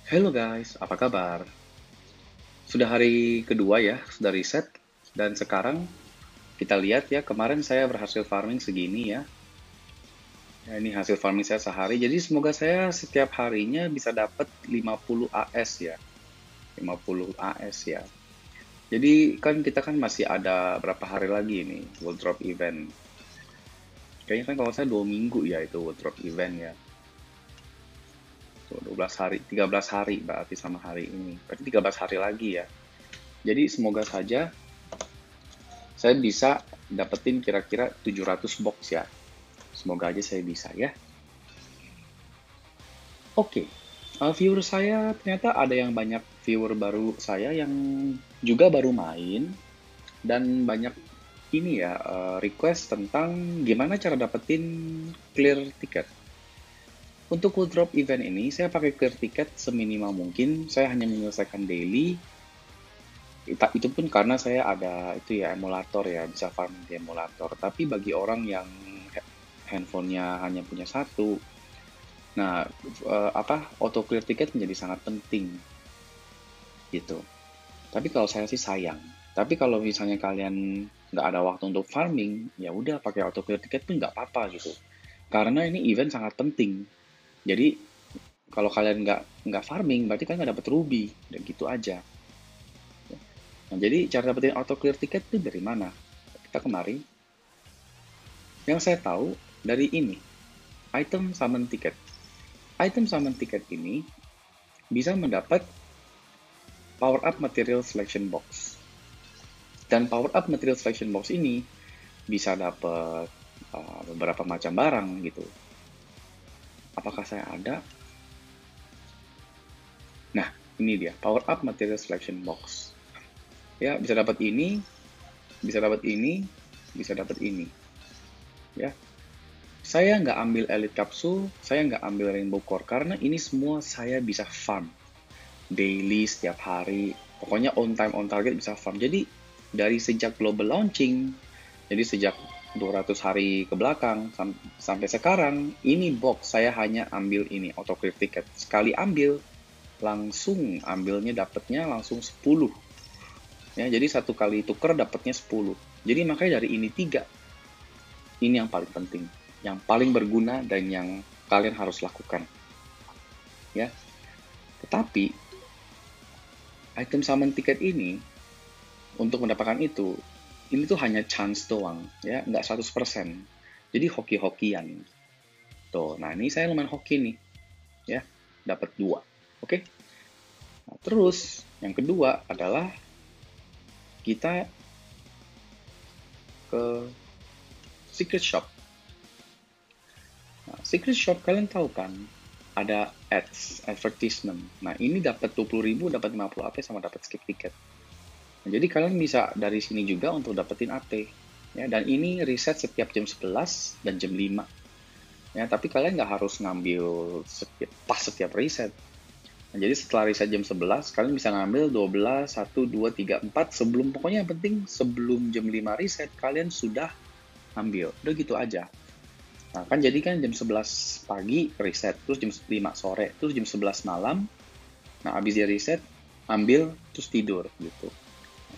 Hello guys, apa kabar? Sudah hari kedua ya, sudah riset. Dan sekarang kita lihat ya, kemarin saya berhasil farming segini ya. Ya, ini hasil farming saya sehari. Jadi semoga saya setiap harinya bisa dapat 50 AS ya. 50 AS ya. Jadi kan kita kan masih ada berapa hari lagi ini World Drop Event. Kayaknya kan kalau saya 2 minggu ya itu World Drop Event ya. Tuh, 12 hari, 13 hari berarti sama hari ini. Berarti 13 hari lagi ya. Jadi semoga saja saya bisa dapetin kira-kira 700 box ya. Semoga aja saya bisa ya. Oke, viewer saya ternyata ada yang banyak viewer baru saya yang juga baru main dan banyak ini ya request tentang gimana cara dapetin clear ticket. Untuk World Drop event ini saya pakai clear ticket seminimal mungkin. Saya hanya menyelesaikan daily. Itu pun karena saya ada itu ya emulator ya, bisa farm di emulator. Tapi bagi orang yang handphonenya hanya punya satu, nah auto clear ticket menjadi sangat penting gitu. Tapi kalau saya sih sayang. Tapi kalau misalnya kalian nggak ada waktu untuk farming, ya udah pakai auto clear ticket pun nggak apa-apa gitu. Karena ini event sangat penting. Jadi kalau kalian nggak farming, berarti kalian nggak dapet ruby dan gitu aja. Nah, jadi cara dapetin auto clear ticket itu dari mana? Kita kemari. Yang saya tahu dari ini, item summon ticket. Item summon ticket ini bisa mendapat power up material selection box. Dan power up material selection box ini bisa dapat beberapa macam barang gitu. Apakah saya ada? Nah, ini dia power up material selection box. Ya, bisa dapat ini, bisa dapat ini, bisa dapat ini. Ya, saya nggak ambil elite capsule, saya nggak ambil rainbow core karena ini semua saya bisa farm daily setiap hari. Pokoknya on time on target bisa farm. Jadi dari sejak global launching, jadi sejak 200 hari ke belakang sampai sekarang, ini box saya hanya ambil ini auto clear ticket. Sekali ambil langsung ambilnya dapatnya langsung 10. Ya, jadi satu kali tuker dapatnya 10. Jadi makanya dari ini 3. Ini yang paling penting, yang paling berguna dan yang kalian harus lakukan. Ya. Tetapi item summon ticket ini untuk mendapatkan itu, ini tuh hanya chance doang, ya, nggak 100%. Jadi hoki-hokian. Tuh, nah ini saya lumayan hoki nih, ya, dapat 2. Oke? Nah, terus yang kedua adalah kita ke secret shop. Nah, secret shop kalian tahu kan, ada ads, advertisement. Nah, ini dapat 20.000, dapat 50 AP sama dapat skip ticket. Nah, jadi kalian bisa dari sini juga untuk dapetin AP. Ya, dan ini riset setiap jam 11 dan jam 5. Ya, tapi kalian nggak harus ngambil setiap riset. Nah, jadi setelah riset jam 11, kalian bisa ngambil 12, 1, 2, 3, 4. Sebelum, pokoknya yang penting sebelum jam 5 riset, kalian sudah ambil. Udah gitu aja. Nah, kan jadi kan jam 11 pagi riset, terus jam 5 sore, terus jam 11 malam. Nah, habis dia riset, ambil, terus tidur gitu.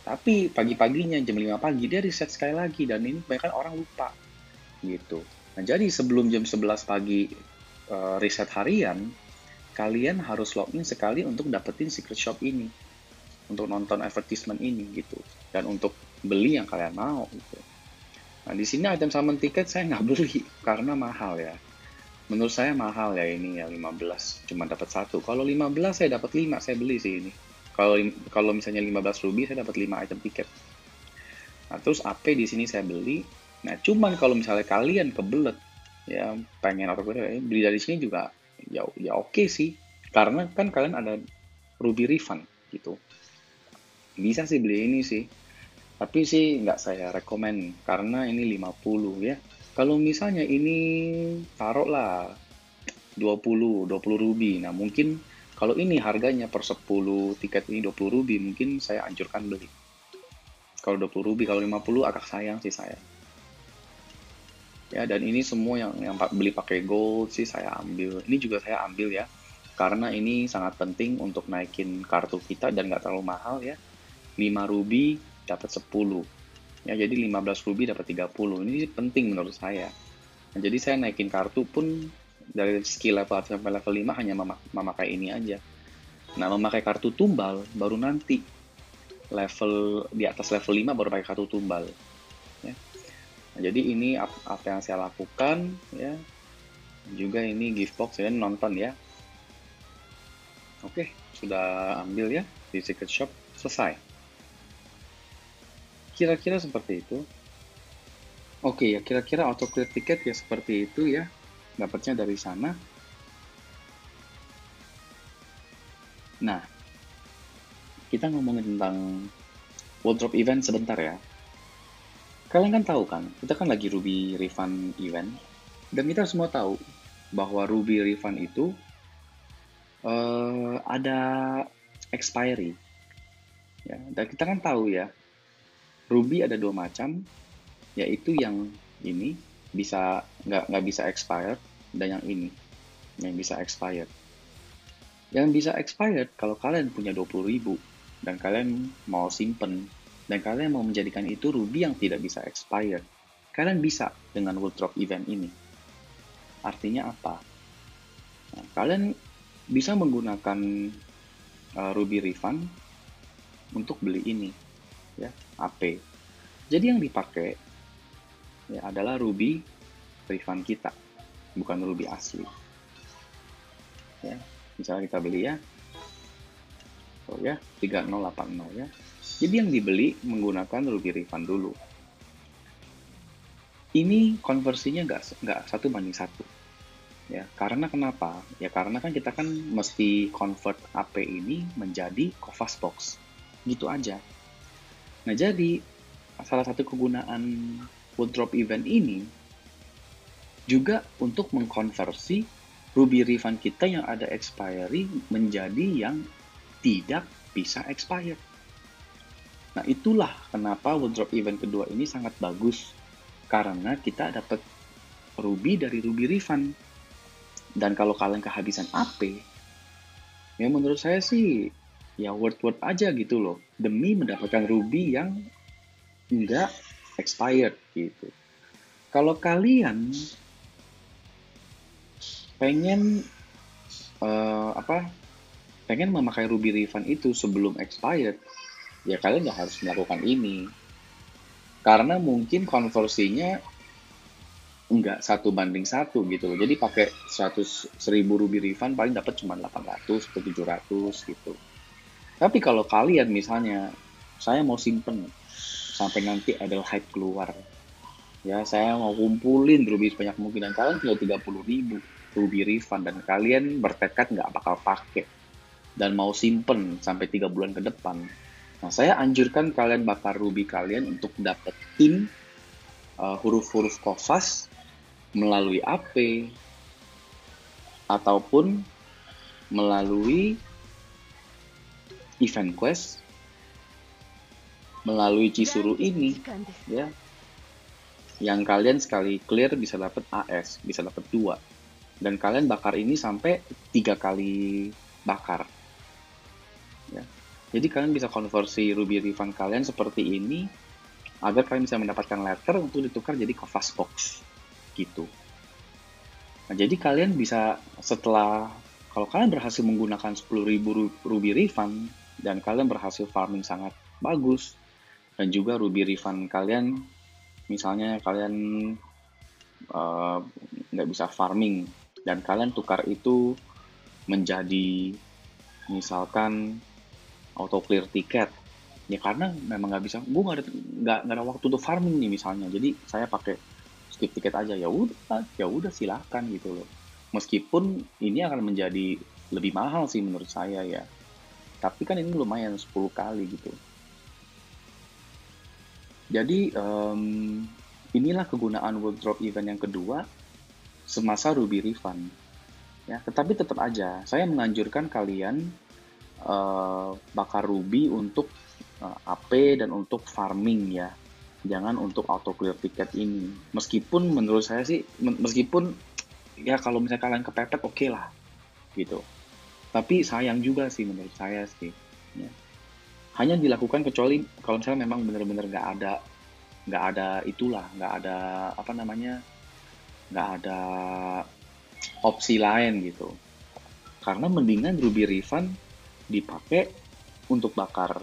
Tapi pagi-paginya jam 5 pagi dia riset sekali lagi dan ini kebanyakan orang lupa gitu. Nah, jadi sebelum jam 11 pagi riset harian, kalian harus login sekali untuk dapetin secret shop ini, untuk nonton advertisement ini gitu, dan untuk beli yang kalian mau gitu. Nah, di sini item summon ticket saya nggak beli karena mahal ya. Menurut saya mahal ya ini ya 15, cuma dapat satu. Kalau 15 saya dapat 5, saya beli sih ini. Kalau kalau misalnya 15 ruby saya dapat 5 item tiket. Nah, terus AP di sini saya beli. Nah, cuman kalau misalnya kalian kebelet ya pengen auto beli dari sini juga ya oke sih. Karena kan kalian ada ruby refund gitu. Bisa sih beli ini sih. Tapi sih nggak saya rekomen karena ini 50 ya. Kalau misalnya ini taruhlah 20 ruby. Nah, mungkin kalau ini harganya per 10 tiket ini 20 ruby, mungkin saya anjurkan beli. Kalau 20 ruby, kalau 50 agak sayang sih saya. Ya, dan ini semua yang beli pakai gold sih saya ambil. Ini juga saya ambil ya. karena ini sangat penting untuk naikin kartu kita dan nggak terlalu mahal ya. 5 ruby dapat 10. Ya, jadi 15 ruby dapat 30. Ini penting menurut saya. Nah, jadi saya naikin kartu pun dari skill level 1 sampai level 5 hanya memakai ini aja. Nah, memakai kartu tumbal baru nanti level di atas level 5 baru pakai kartu tumbal. Ya. Nah, jadi ini apa yang saya lakukan ya. Juga ini gift box ya, nonton ya. Oke, sudah ambil ya di secret shop, selesai. Kira-kira seperti itu. Oke ya, kira-kira auto clear tiket ya seperti itu ya. Dapatnya dari sana. Nah, kita ngomongin tentang wardrobe event sebentar ya. Kalian kan tahu kan, kita kan lagi Ruby Refund event. Dan kita semua tahu bahwa Ruby Refund itu ada expiry. Ya, dan kita kan tahu ya, Ruby ada 2 macam, yaitu yang ini bisa nggak bisa expired dan yang ini yang bisa expired. Yang bisa expired kalau kalian punya 20.000 dan kalian mau simpen dan kalian mau menjadikan itu Ruby yang tidak bisa expired, kalian bisa dengan wardrobe event ini. Artinya apa? Nah, kalian bisa menggunakan Ruby Refund untuk beli ini ya, AP. Jadi yang dipakai ya adalah Ruby Refund kita, bukan Ruby asli. Ya, misalnya kita beli ya, oh ya 3080 ya. Jadi yang dibeli menggunakan Ruby Refund dulu. Ini konversinya nggak 1:1. Ya, karena kenapa? Ya karena kan kita kan mesti convert AP ini menjadi Kovacs box. Gitu aja. Nah, jadi salah satu kegunaan wardrobe event ini juga untuk mengkonversi Ruby Refund kita yang ada expiry menjadi yang tidak bisa expired. Nah, itulah kenapa wardrobe event kedua ini sangat bagus. Karena kita dapat Ruby dari Ruby Refund. Dan kalau kalian kehabisan AP, ya menurut saya sih ya worth aja gitu loh. Demi mendapatkan Ruby yang enggak expired gitu. Kalau kalian pengen pengen memakai Ruby Refund itu sebelum expired, ya kalian nggak harus melakukan ini. Karena mungkin konversinya enggak 1:1 gitu loh. Jadi pakai 100.000 Ruby Refund paling dapat cuma 800 atau 700 gitu. Tapi kalau kalian misalnya saya mau simpen sampai nanti ada hype keluar. Ya, saya mau kumpulin Ruby sebanyak mungkin dan kalian punya 30.000 Ruby Refund dan kalian bertekad nggak bakal pakai dan mau simpen sampai 3 bulan ke depan. Nah, saya anjurkan kalian bakar Ruby kalian untuk dapetin huruf-huruf Kovacs melalui AP ataupun melalui event quest, melalui Chizuru ini ya, yang kalian sekali clear bisa dapat AS, bisa dapat 2 dan kalian bakar ini sampai 3 kali bakar ya. Jadi kalian bisa konversi Ruby Refund kalian seperti ini agar kalian bisa mendapatkan letter untuk ditukar jadi Kovacs box gitu. Nah, jadi kalian bisa setelah kalau kalian berhasil menggunakan 10.000 Ruby Refund dan kalian berhasil farming sangat bagus dan juga Ruby Refund kalian misalnya kalian nggak bisa farming dan kalian tukar itu menjadi misalkan auto clear tiket ya karena memang nggak bisa, gue nggak ada waktu untuk farming nih misalnya, jadi saya pakai skip tiket aja, ya udah silahkan gitu loh. Meskipun ini akan menjadi lebih mahal sih menurut saya ya, tapi kan ini lumayan 10 kali gitu. Jadi inilah kegunaan wardrobe event yang kedua semasa Ruby Refund ya. Tetapi tetap aja saya menganjurkan kalian bakar Ruby untuk AP dan untuk farming ya, jangan untuk auto clear tiket ini. Meskipun menurut saya sih meskipun ya kalau misalnya kalian kepepet oke lah gitu, Tapi sayang juga sih menurut saya sih. Ya. Hanya dilakukan kecuali kalau misalnya memang benar-benar nggak ada itulah, nggak ada apa namanya, nggak ada opsi lain gitu. Karena mendingan Ruby Refund dipakai untuk bakar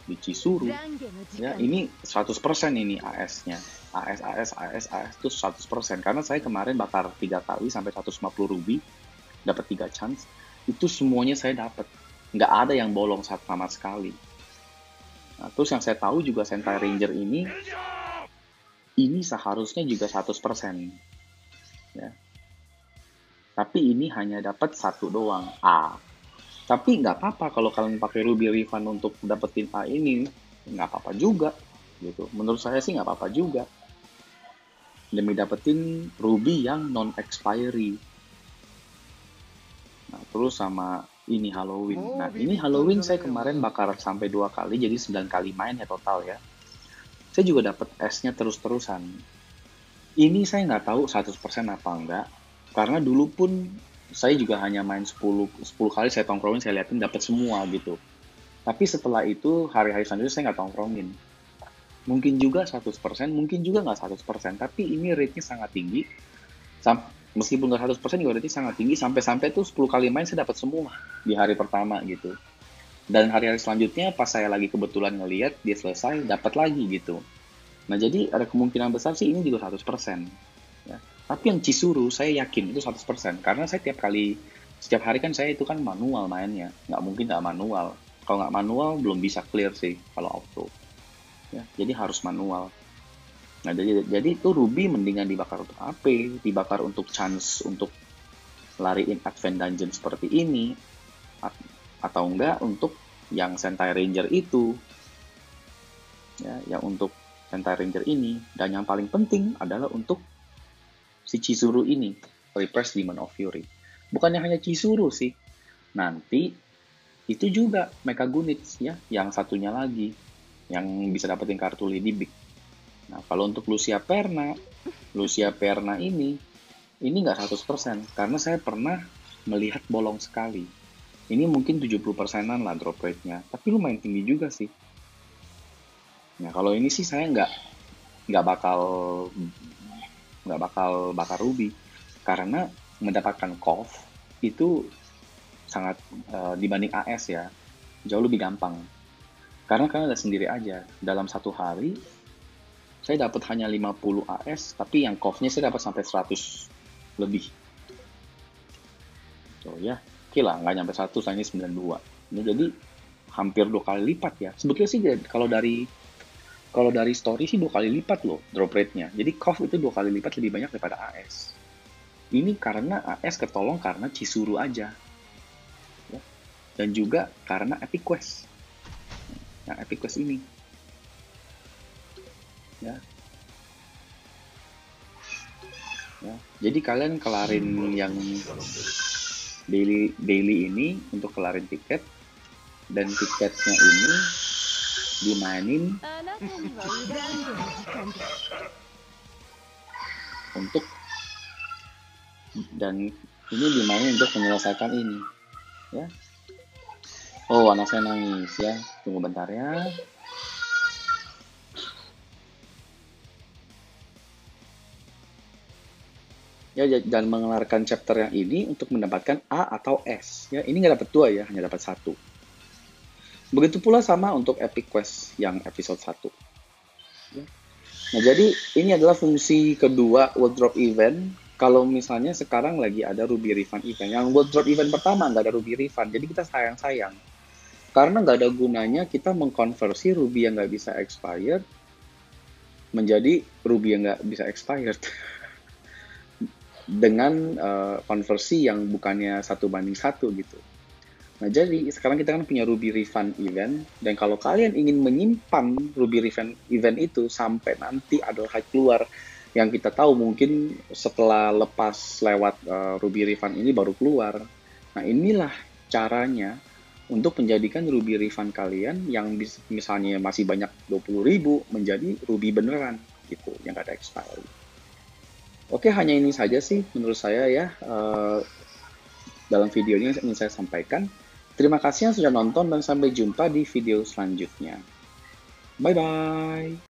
di Cisuru. Ya, ini 100% ini AS-nya. AS itu 100%. Karena saya kemarin bakar 3 kali sampai 150 ruby, dapat 3 chance. Itu semuanya saya dapat. Nggak ada yang bolong sama sekali. Nah, terus yang saya tahu juga Sentai Ranger ini seharusnya juga 100%. Ya. Tapi ini hanya dapat satu doang, A. Tapi nggak apa-apa kalau kalian pakai Ruby Refund untuk dapetin A ini, nggak apa-apa juga. Gitu. Menurut saya sih nggak apa-apa juga. Demi dapetin Ruby yang non-expiry. Nah, terus sama ini Halloween. Nah, ini Halloween saya kemarin bakar sampai 2 kali, jadi 9 kali main ya total ya. Saya juga dapat S-nya terus-terusan. Ini saya nggak tahu 100% apa enggak, karena dulu pun saya juga hanya main 10 kali saya tongkrongin, saya liatin dapat semua gitu. Tapi setelah itu, hari-hari selanjutnya saya nggak tongkrongin. Mungkin juga 100%, mungkin juga nggak 100%, tapi ini rate-nya sangat tinggi. Meskipun nggak 100% juga rate-nya sangat tinggi, sampai-sampai tuh 10 kali main saya dapat semua di hari pertama gitu. Dan hari-hari selanjutnya pas saya lagi kebetulan ngeliat, dia selesai, dapat lagi gitu. Nah, jadi ada kemungkinan besar sih ini juga 100%. Ya. Tapi yang Cisuru, saya yakin itu 100%. Karena saya setiap hari kan saya itu kan manual mainnya. Nggak mungkin nggak manual. Kalau nggak manual, belum bisa clear sih kalau auto. Ya, jadi harus manual. Nah, jadi itu Ruby mendingan dibakar untuk AP, dibakar untuk chance untuk lariin Advent Dungeon seperti ini, atau enggak untuk yang Sentai Ranger itu. Ya, yang untuk Sentai Ranger ini. Dan yang paling penting adalah untuk si Chizuru ini, Repress Demon of Fury. Bukannya hanya Chizuru sih, nanti itu juga Mecha Gunits ya, yang satunya lagi, yang bisa dapetin kartu Lady Big. Nah, kalau untuk Lucia Perna ini nggak 100%, karena saya pernah melihat bolong sekali. Ini mungkin 70%-an lah drop rate-nya, tapi lumayan tinggi juga sih. Nah, kalau ini sih saya nggak bakal bakar Ruby, karena mendapatkan KOF itu sangat dibanding AS ya, jauh lebih gampang. Karena kalian lihat sendiri aja, dalam satu hari saya dapat hanya 50 AS, tapi yang KOF-nya saya dapat sampai 100 lebih. So ya, oke lah, nggak nyampe 100, ini 92. Ini jadi hampir 2 kali lipat ya. Sebetulnya sih kalau dari story sih 2 kali lipat loh drop rate-nya. Jadi KOF itu 2 kali lipat lebih banyak daripada AS. Ini karena AS ketolong karena Chizuru aja. Ya. Dan juga karena Epic Quest. Nah, Epic Quest ini. Ya. Ya. Jadi kalian kelarin yang daily ini untuk kelarin tiket, dan tiketnya ini dimainin untuk menyelesaikan ini ya. Oh, anak saya nangis ya, tunggu bentar ya. Ya, dan mengelarkan chapter yang ini untuk mendapatkan A atau S ya. Ini nggak dapat 2 ya, hanya dapat 1. Begitu pula sama untuk Epic Quest yang episode 1 ya. Nah, jadi ini adalah fungsi kedua World Drop Event. Kalau misalnya sekarang lagi ada Ruby Refund Event, yang World Drop Event pertama nggak ada Ruby Refund, jadi kita sayang-sayang. Karena nggak ada gunanya kita mengkonversi Ruby yang nggak bisa expired menjadi Ruby yang nggak bisa expired. Dengan konversi yang bukannya 1:1 gitu. Nah, jadi sekarang kita kan punya Ruby Refund Event, dan kalau kalian ingin menyimpan Ruby Refund Event itu sampai nanti ada high keluar, yang kita tahu mungkin setelah lewat Ruby Refund ini baru keluar. Nah, inilah caranya untuk menjadikan Ruby Refund kalian yang misalnya masih banyak 20.000 menjadi Ruby beneran gitu, yang nggak ada expiry. Oke, hanya ini saja sih menurut saya ya. dalam video ini yang ingin saya sampaikan. Terima kasih yang sudah nonton dan sampai jumpa di video selanjutnya. Bye-bye.